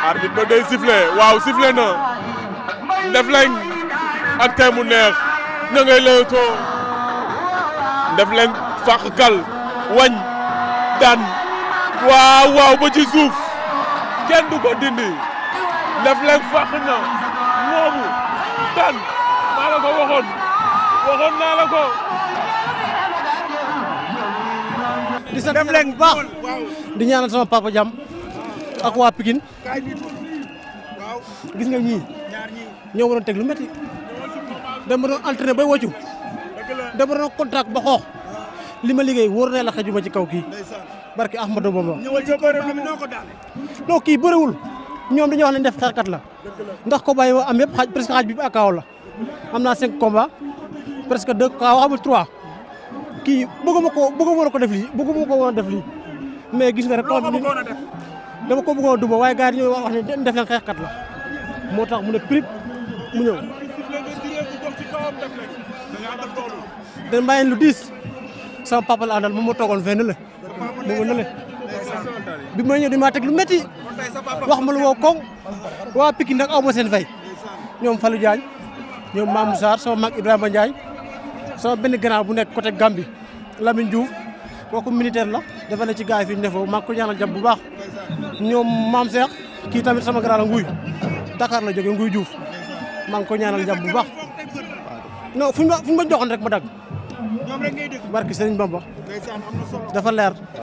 arbitre ba day sifflé waaw sifflé na Ndefleng ak tey mu neex ña ngay lëwatoo Ndefleng fàq kal wañ daan waaw ba ci suuf kenn du ko dindi Ndefleng fàq na moomu daan maa la ko waxoon naa la ko. di sant Ndefleng bu baax di ñaanal sama papa jàmm ak waa Pikine gis nga ñii ñoo waroon teg lu métti dama doon entraîné bay wàccu dama doon contact ba xoox li ma liggéey wóor na la xajuma ci kaw kii barke Ahmadou Bamba non kii bëriwul ñoom dañuy wax ne def xeexkat la ndax ko bàyyi am yëpp presque xaaj bi ak kaaw la am naa 5 combats presque 2 kaaw amul 3 kii bëgguma ko def lii bëgguma ko woon def lii mais gis nga rek dama ko bëggoon duma waaye gars yi ñooy wax ne Ndefleng xeexkat la moo tax mu ne prip mu ñëw dañ bàyyi lu diis sama papa la àndal moom moo toogoon fenn la moom na le bi may ñëw di maa teg lu métti wax ma lu woo koŋ waa Pikine nag aw ma seen fay ñoom Fallou Diagne ñoom Mamou Sarr sama mag Ibrahima Ndiaye sama benn grand bu nekk côté Gambie Lamine Diouf kooku militaire la dafa ne ci gars yi fi ñu defoo maa ngi ko ñaanal jàmm bu baax ñoom Mame Cheikh kii tamit sama grand la nguy Dakar la jógee nguy Diouf maa ngi ko ñaanal jàmm bu baax non fu ñu ma joxoon rek ma dagg barki Serigne Bamba dafa leer